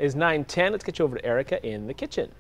is 9:10. Let's get you over to Erica in the kitchen.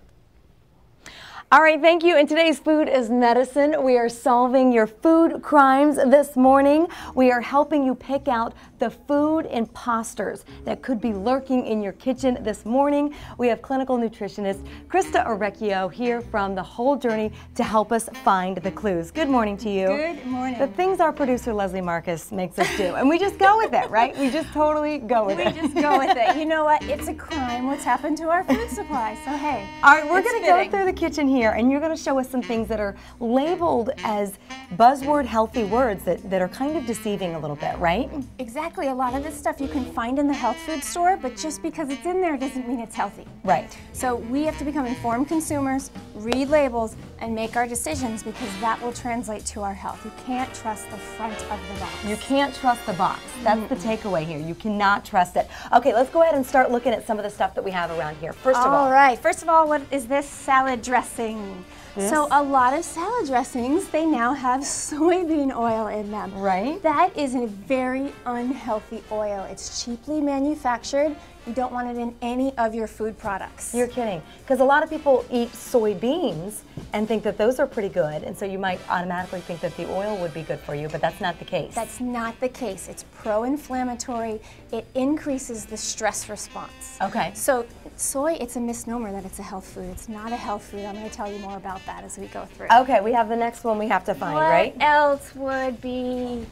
All right, thank you. And today's Food is Medicine. We are solving your food crimes this morning. We are helping you pick out the food imposters that could be lurking in your kitchen this morning. We have clinical nutritionist Krista Orecchio here from The Whole Journey to help us find the clues. Good morning to you. Good morning. The things our producer Leslie Marcus makes us do, and we just go with it, right? We just totally go with it. We just go with it. You know what? It's a crime what's happened to our food supply, so hey. All right, we're going to go through the kitchen here, and you're going to show us some things that are labeled as buzzword healthy words that are kind of deceiving a little bit, right? Exactly. A lot of this stuff you can find in the health food store, but just because it's in there doesn't mean it's healthy. Right. So we have to become informed consumers, read labels, and make our decisions because that will translate to our health. You can't trust the front of the box. You can't trust the box. That's the takeaway here. You cannot trust it. Okay, let's go ahead and start looking at some of the stuff that we have around here. First of all. All right. First of all, what is this? Salad dressing. So a lot of salad dressings, they now have soybean oil in them. Right. That is a very unhealthy oil. It's cheaply manufactured. You don't want it in any of your food products. You're kidding. Because a lot of people eat soybeans and think that those are pretty good, and so you might automatically think that the oil would be good for you, but that's not the case. That's not the case. It's pro-inflammatory. It increases the stress response. Okay. So soy, it's a misnomer that it's a health food. It's not a health food. I'm going to tell you more about that as we go through. Okay, we have the next one we have to find, right? What else would be...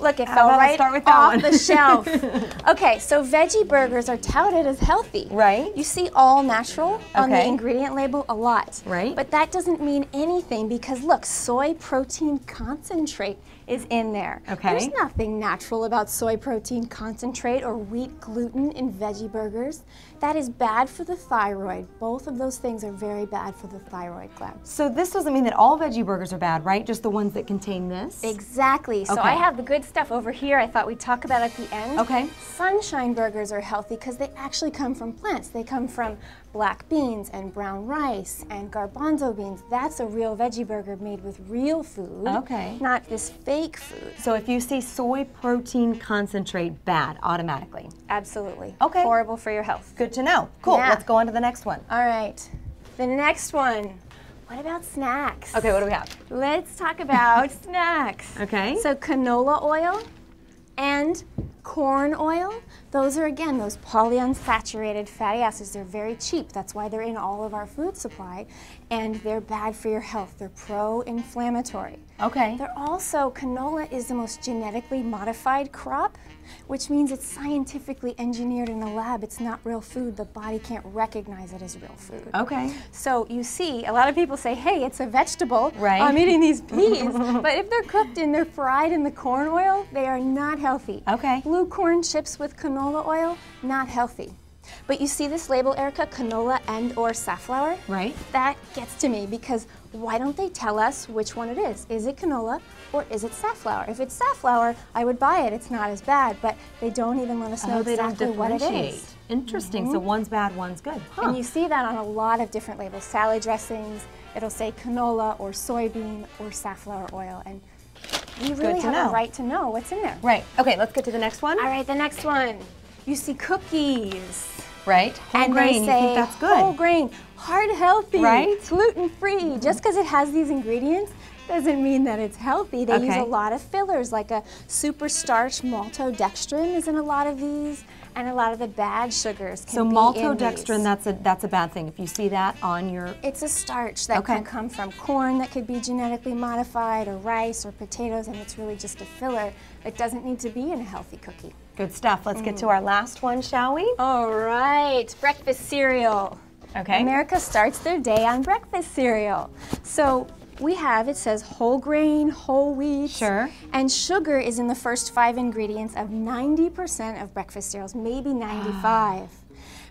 Look, it How fell about I right start with that off one? the shelf. Okay, so veggie burgers are touted as healthy. Right. You see all natural on the Okay. ingredient label a lot. Right. But that doesn't mean anything because look, soy protein concentrate is in there. Okay. There's nothing natural about soy protein concentrate or wheat gluten in veggie burgers. That is bad for the thyroid. Both of those things are very bad for the thyroid gland. So this doesn't mean that all veggie burgers are bad, right? Just the ones that contain this? Exactly. So Okay. I have the good stuff over here I thought we'd talk about at the end. Okay. Sunshine burgers are healthy because they actually come from plants. They come from black beans and brown rice and garbanzo beans. That's a real veggie burger made with real food. Okay. Not this fake food. So if you see soy protein concentrate, bad, automatically. Absolutely. Okay. Horrible for your health. Good to know. Cool, Yeah. let's go on to the next one. All right. The next one. What about snacks? Okay, what do we have? Let's talk about snacks. Okay. So canola oil and corn oil, those are again those polyunsaturated fatty acids. They're very cheap. That's why they're in all of our food supply, and they're bad for your health. They're pro-inflammatory. Okay. They're also, canola is the most genetically modified crop, which means it's scientifically engineered in the lab. It's not real food. The body can't recognize it as real food. Okay. So you see, a lot of people say, hey, it's a vegetable. Right. I'm eating these peas. But if they're cooked and they're fried in the corn oil, they are not healthy. Okay. Blue corn chips with canola oil, not healthy. But you see this label, Erica, canola and or safflower? Right. That gets to me because why don't they tell us which one it is? Is it canola or is it safflower? If it's safflower, I would buy it. It's not as bad, but they don't even let us know exactly what it is. Interesting. So one's bad, one's good. Huh. And you see that on a lot of different labels. Salad dressings, it'll say canola or soybean or safflower oil. And we really have a right to know what's in there. Right. Okay, let's get to the next one. All right, the next one. You see cookies. Right. Whole And grain, they say you think that's good. whole grain, heart healthy, Right? gluten-free. Just because it has these ingredients doesn't mean that it's healthy. They use a lot of fillers, like a super starch maltodextrin is in a lot of these, and a lot of the bad sugars can So be maltodextrin, in these. that's a bad thing. If you see that on your... It's a starch that can come from corn that could be genetically modified, or rice or potatoes, and it's really just a filler that doesn't need to be in a healthy cookie. Good stuff. Let's get to our last one, shall we? All right, breakfast cereal. Okay. America starts their day on breakfast cereal. So we have, it says whole grain, whole wheat. Sure. And sugar is in the first 5 ingredients of 90% of breakfast cereals, maybe 95.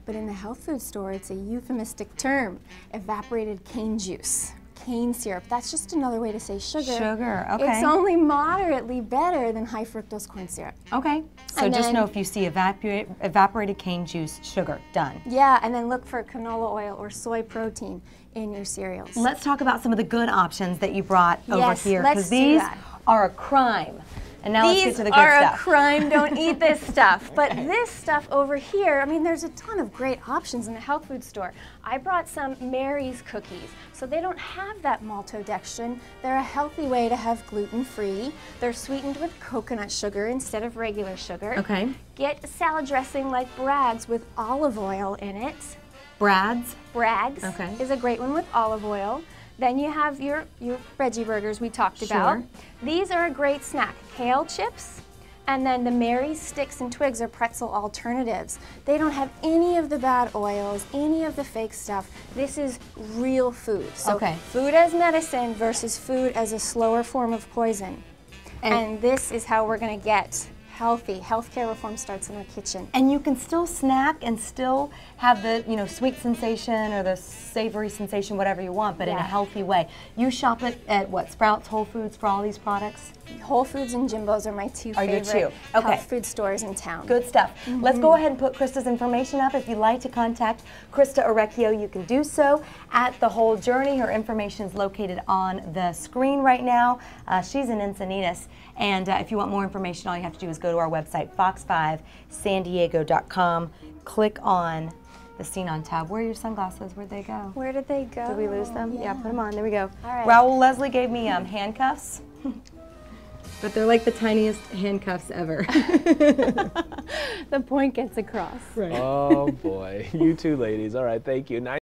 But in the health food store, it's a euphemistic term, evaporated cane juice. Cane syrup, that's just another way to say sugar. Sugar, okay. It's only moderately better than high fructose corn syrup. Okay, so And just then- know if you see evaporated cane juice, sugar, done. Yeah, and then look for canola oil or soy protein in your cereals. Let's talk about some of the good options that you brought over Yes, here, let's because do these that. are a crime. And now let's These get to the good are stuff. a crime, don't eat this stuff. But this stuff over here, I mean, there's a ton of great options in the health food store. I brought some Mary's cookies. So they don't have that maltodextrin. They're a healthy way to have gluten-free. They're sweetened with coconut sugar instead of regular sugar. Okay. Get salad dressing like Bragg's with olive oil in it. Bragg's? Bragg's Okay. is a great one with olive oil. Then you have your Veggie Burgers we talked about. Sure. These are a great snack. Kale chips, and then the Mary's sticks and twigs are pretzel alternatives. They don't have any of the bad oils, any of the fake stuff. This is real food. So Okay. food as medicine versus food as a slower form of poison. And this is how we're going to get healthy. Healthcare reform starts in our kitchen. And you can still snack and still have the, you know, sweet sensation or the savory sensation, whatever you want, but in a Yeah. healthy way. You shop it at what, Sprouts, Whole Foods for all these products? Whole Foods and Jimbo's are my two Are your favorite two? Okay. health food stores in town. Good stuff. Let's go ahead and put Krista's information up. If you'd like to contact Krista Orecchio, you can do so at The Whole Journey. Her information is located on the screen right now. She's in Encinitas. And if you want more information, all you have to do is go to our website, fox5sandiego.com. Click on the Scene on tab. Where are your sunglasses? Where'd they go? Where did they go? Did we lose them? Yeah, put them on. There we go. All right. Raul Leslie gave me handcuffs. But they're like the tiniest handcuffs ever. The point gets across. Oh boy, you two ladies. All right, thank you.